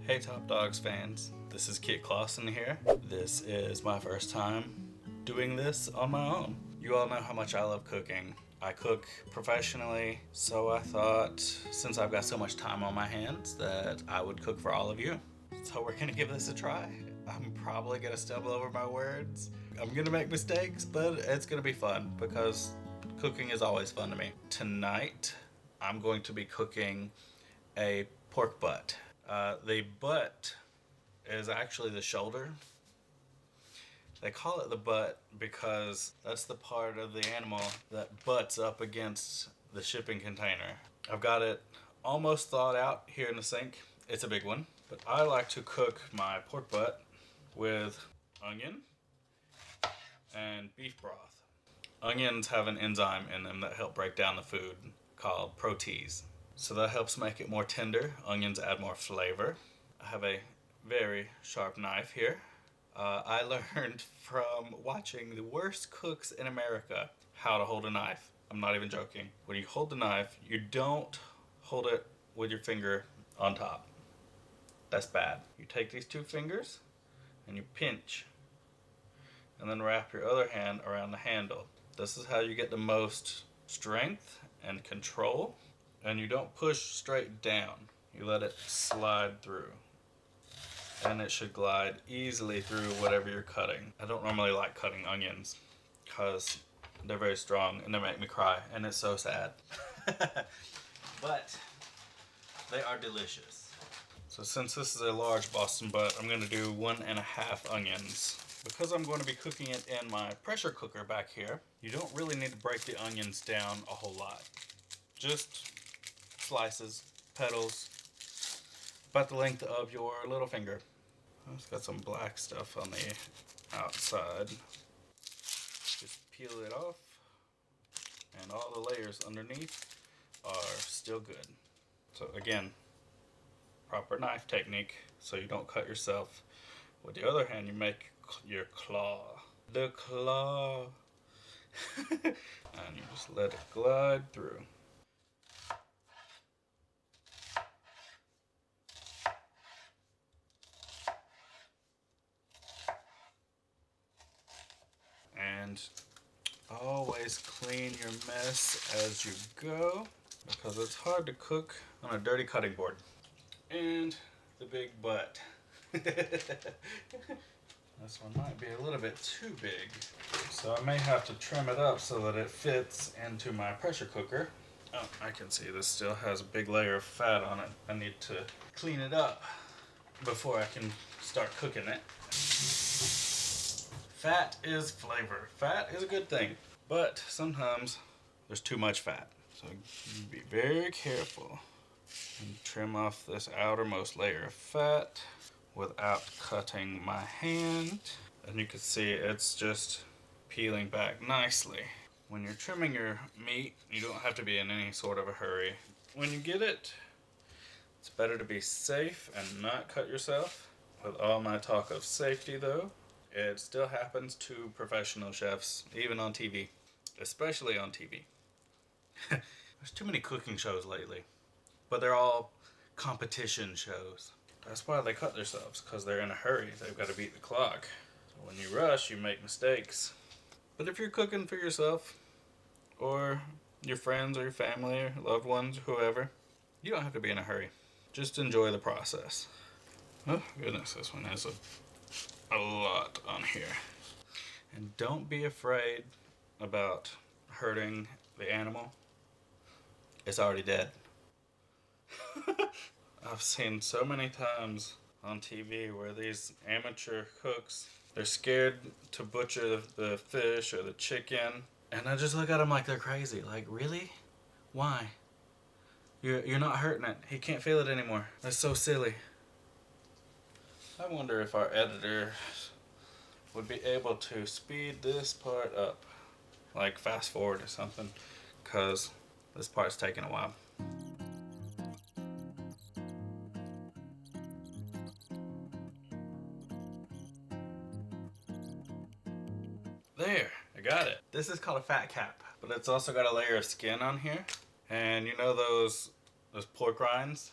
Hey Top Dogs fans, this is Kit Klawson here. This is my first time doing this on my own. You all know how much I love cooking. I cook professionally, so I thought since I've got so much time on my hands that I would cook for all of you. So we're gonna give this a try. I'm probably gonna stumble over my words. I'm gonna make mistakes, but it's gonna be fun because cooking is always fun to me. Tonight, I'm going to be cooking a pork butt. The butt is actually the shoulder. They call it the butt because that's the part of the animal that butts up against the shipping container. I've got it almost thawed out here in the sink. It's a big one, but I like to cook my pork butt with onion and beef broth. Onions have an enzyme in them that help break down the food called protease. So that helps make it more tender. Onions add more flavor. I have a very sharp knife here. I learned from watching the worst cooks in America how to hold a knife. I'm not even joking. When you hold the knife, you don't hold it with your finger on top. That's bad. You take these two fingers and you pinch and then wrap your other hand around the handle. This is how you get the most strength and control. And you don't push straight down. You let it slide through. And it should glide easily through whatever you're cutting. I don't normally like cutting onions because they're very strong and they make me cry and it's so sad. But they are delicious. So since this is a large Boston butt, I'm going to do 1.5 onions. Because I'm going to be cooking it in my pressure cooker back here, you don't really need to break the onions down a whole lot. Just slices, petals, about the length of your little finger. It's got some black stuff on the outside. Just peel it off, and all the layers underneath are still good. So again, proper knife technique so you don't cut yourself. With the other hand, you make your claw. The claw. And you just let it glide through. And always clean your mess as you go because it's hard to cook on a dirty cutting board. And the big butt. This one might be a little bit too big, so I may have to trim it up so that it fits into my pressure cooker. Oh, I can see this still has a big layer of fat on it. I need to clean it up before I can start cooking it. Fat is flavor. Fat is a good thing, but sometimes there's too much fat. So be very careful and trim off this outermost layer of fat without cutting my hand. And you can see it's just peeling back nicely. When you're trimming your meat, you don't have to be in any sort of a hurry. When you get it, it's better to be safe and not cut yourself. With all my talk of safety though, it still happens to professional chefs, even on TV, especially on TV. There's too many cooking shows lately, but they're all competition shows. That's why they cut themselves, because they're in a hurry. They've got to beat the clock. So when you rush, you make mistakes. But if you're cooking for yourself, or your friends, or your family, or loved ones, whoever, you don't have to be in a hurry. Just enjoy the process. Oh, goodness, this one has a lot on here. And don't be afraid about hurting the animal. It's already dead. I've seen so many times on TV where these amateur cooks, they're scared to butcher the fish or the chicken, and I just look at them like they're crazy. Like, really? Why? You're not hurting it. He can't feel it anymore. That's so silly. I wonder if our editor would be able to speed this part up, like fast forward or something, because this part's taking a while. There, I got it. This is called a fat cap, but it's also got a layer of skin on here. And you know those pork rinds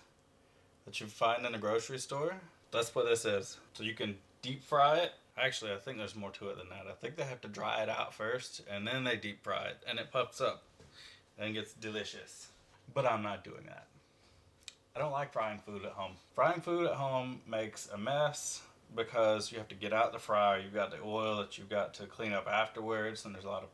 that that you find in a grocery store. That's what this is. So you can deep fry it. Actually, I think there's more to it than that. I think they have to dry it out first, and then they deep fry it, and it puffs up and gets delicious. But I'm not doing that. I don't like frying food at home. Frying food at home makes a mess because you have to get out the fryer. You've got the oil that you've got to clean up afterwards, and there's a lot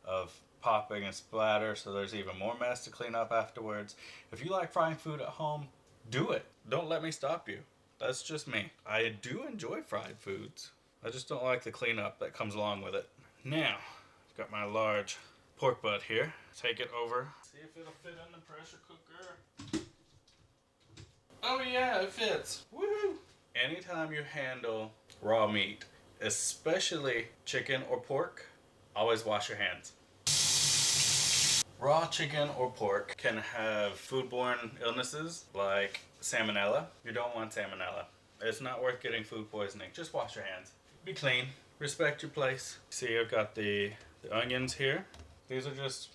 of popping and splatter, so there's even more mess to clean up afterwards. If you like frying food at home, do it. Don't let me stop you. That's just me. I do enjoy fried foods. I just don't like the cleanup that comes along with it. Now, I've got my large pork butt here. Take it over. See if it'll fit in the pressure cooker. Oh yeah, it fits. Woohoo! Anytime you handle raw meat, especially chicken or pork, always wash your hands. Raw chicken or pork can have foodborne illnesses like salmonella. You don't want salmonella. It's not worth getting food poisoning. Just wash your hands. Be clean. Respect your place. See, I've got the onions here. These are just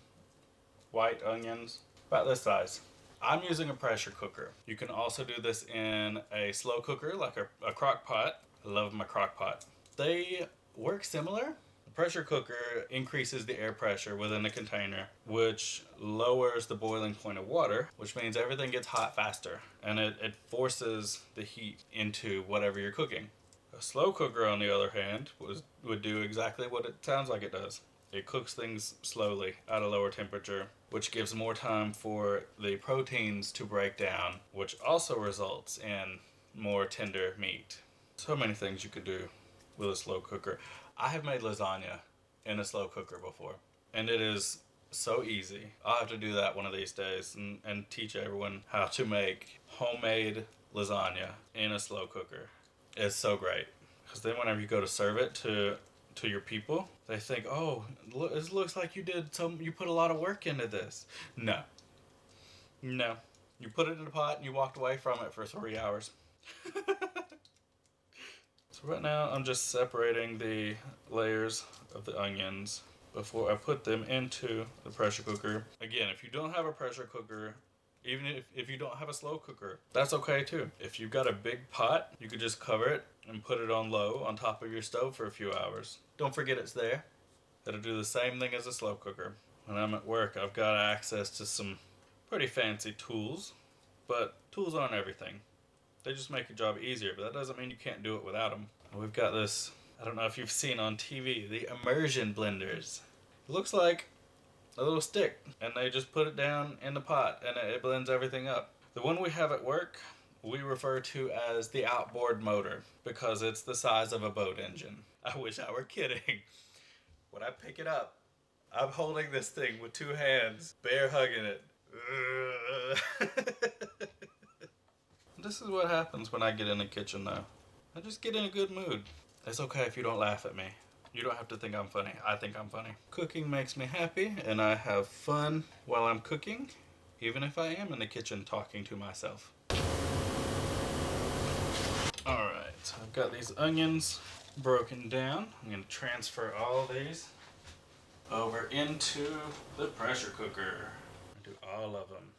white onions, about this size. I'm using a pressure cooker. You can also do this in a slow cooker, like a crock pot. I love my crock pot. They work similar. The pressure cooker increases the air pressure within the container, which lowers the boiling point of water, which means everything gets hot faster, and it forces the heat into whatever you're cooking. A slow cooker, on the other hand, would do exactly what it sounds like it does. It cooks things slowly at a lower temperature, which gives more time for the proteins to break down, which also results in more tender meat. So many things you could do with a slow cooker. I have made lasagna in a slow cooker before, and it is so easy. I'll have to do that one of these days and teach everyone how to make homemade lasagna in a slow cooker. It's so great, because then whenever you go to serve it to your people, they think, oh, it looks like you put a lot of work into this. No. You put it in a pot and you walked away from it for 3 hours. So right now I'm just separating the layers of the onions before I put them into the pressure cooker. Again, if you don't have a pressure cooker, even if you don't have a slow cooker, that's okay too. If you've got a big pot, you could just cover it and put it on low on top of your stove for a few hours. Don't forget it's there. It'll do the same thing as a slow cooker. When I'm at work, I've got access to some pretty fancy tools, but tools aren't everything. They just make your job easier, but that doesn't mean you can't do it without them. We've got this, I don't know if you've seen on TV, the immersion blenders. It looks like a little stick, and they just put it down in the pot, and it blends everything up. The one we have at work, we refer to as the outboard motor, because it's the size of a boat engine. I wish I were kidding. When I pick it up, I'm holding this thing with 2 hands, bear hugging it. This is what happens when I get in the kitchen though. I just get in a good mood. It's okay if you don't laugh at me. You don't have to think I'm funny. I think I'm funny. Cooking makes me happy, and I have fun while I'm cooking, even if I am in the kitchen talking to myself. Alright, so I've got these onions broken down. I'm going to transfer all of these over into the pressure cooker. Do all of them.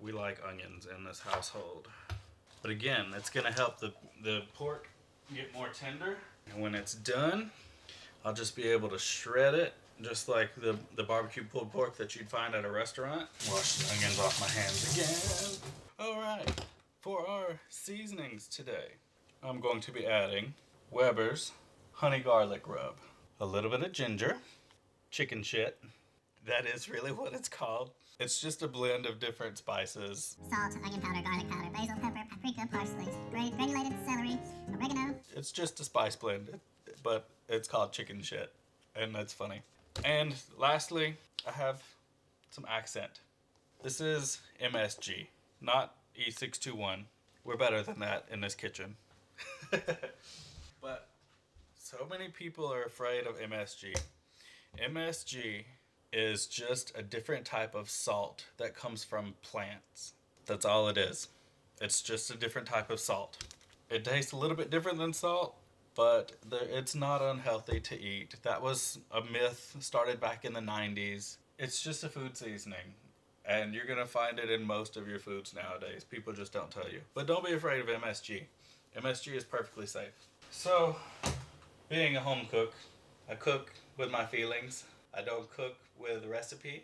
We like onions in this household. But again, it's going to help the pork get more tender. And when it's done, I'll just be able to shred it, just like the barbecue pulled pork that you'd find at a restaurant. Wash the onions off my hands again. Alright, for our seasonings today, I'm going to be adding Weber's honey garlic rub, a little bit of ginger, chicken shit. That is really what it's called. It's just a blend of different spices. Salt, onion powder, garlic powder, basil, pepper, paprika, parsley, granulated celery, oregano. It's just a spice blend, but it's called chicken shit, and that's funny. And lastly, I have some accent. This is MSG, not E621. We're better than that in this kitchen. But so many people are afraid of MSG. MSG is just a different type of salt that comes from plants. That's all it is. It's just a different type of salt. It tastes a little bit different than salt, but it's not unhealthy to eat. That was a myth started back in the 90s. It's just a food seasoning. And you're gonna find it in most of your foods nowadays. People just don't tell you. But don't be afraid of MSG. MSG is perfectly safe. So, being a home cook, I cook with my feelings. I don't cook with recipe.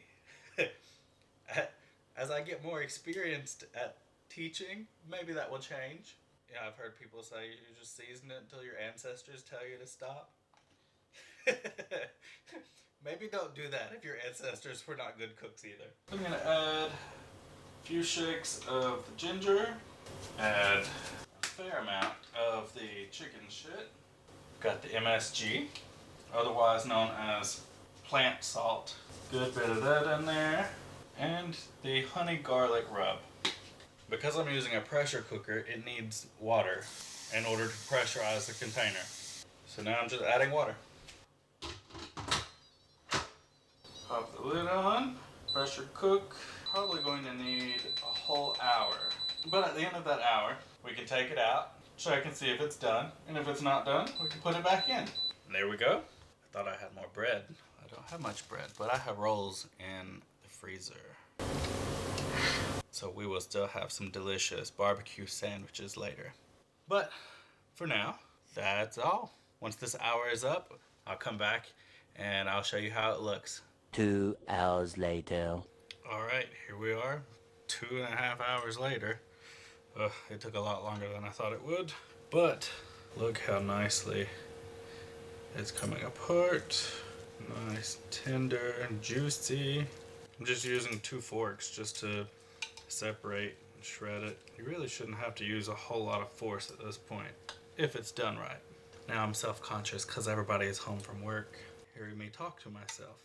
As I get more experienced at teaching, maybe that will change. Yeah, I've heard people say you just season it until your ancestors tell you to stop. Maybe don't do that if your ancestors were not good cooks either. I'm gonna add a few shakes of the ginger, add a fair amount of the chicken shit. Got the MSG, otherwise known as plant salt. Good bit of that in there. And the honey garlic rub. Because I'm using a pressure cooker, it needs water in order to pressurize the container. So now I'm just adding water. Pop the lid on, pressure cook. Probably going to need a whole hour. But at the end of that hour, we can take it out, check and see if it's done. And if it's not done, we can put it back in. And there we go. I thought I had more bread. I don't have much bread, but I have rolls in the freezer. So we will still have some delicious barbecue sandwiches later. But for now, that's all. Once this hour is up, I'll come back and I'll show you how it looks. 2 hours later. Alright, here we are, 2.5 hours later. It took a lot longer than I thought it would. But look how nicely it's coming apart. Nice, tender, and juicy. I'm just using 2 forks just to separate and shred it. You really shouldn't have to use a whole lot of force at this point, if it's done right. Now I'm self-conscious because everybody is home from work, hearing me talk to myself.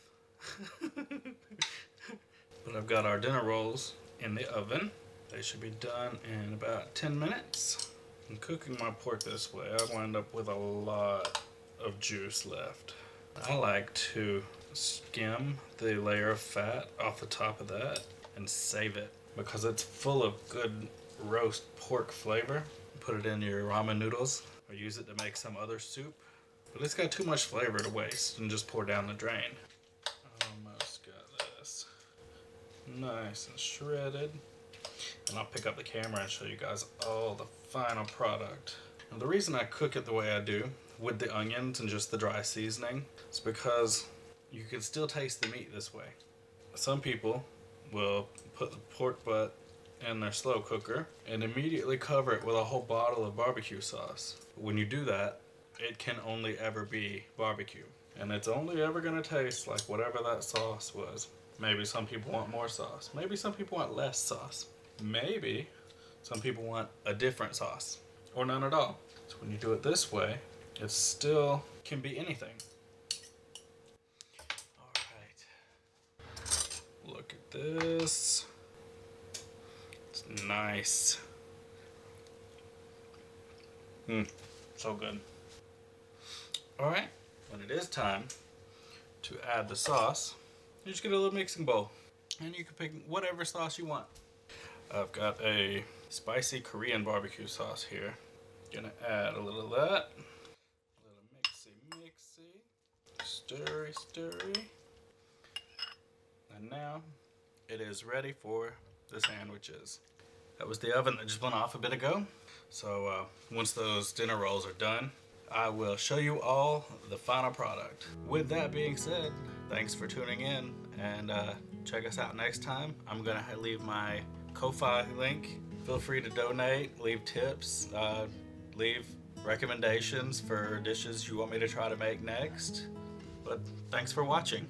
But I've got our dinner rolls in the oven. They should be done in about 10 minutes. I'm cooking my pork this way. I wind up with a lot of juice left. I like to skim the layer of fat off the top of that and save it because it's full of good roast pork flavor. Put it in your ramen noodles or use it to make some other soup. But it's got too much flavor to waste and just pour down the drain. Almost got this nice and shredded. And I'll pick up the camera and show you guys all the final product. And the reason I cook it the way I do with the onions and just the dry seasoning is because you can still taste the meat this way. Some people will put the pork butt in their slow cooker and immediately cover it with a whole bottle of barbecue sauce. When you do that, it can only ever be barbecue. And it's only ever gonna taste like whatever that sauce was. Maybe some people want more sauce. Maybe some people want less sauce. Maybe some people want a different sauce or none at all. So when you do it this way, it still can be anything. All right. Look at this. It's nice. So good. All right. When it is time to add the sauce, you just get a little mixing bowl and you can pick whatever sauce you want. I've got a spicy Korean barbecue sauce here. Gonna add a little of that. A little mixy. Stirry. And now it is ready for the sandwiches. That was the oven that just went off a bit ago. So once those dinner rolls are done, I will show you all the final product. With that being said, thanks for tuning in and check us out next time. I'm gonna leave my Ko-Fi link. Feel free to donate, leave tips, leave recommendations for dishes you want me to try to make next. But thanks for watching.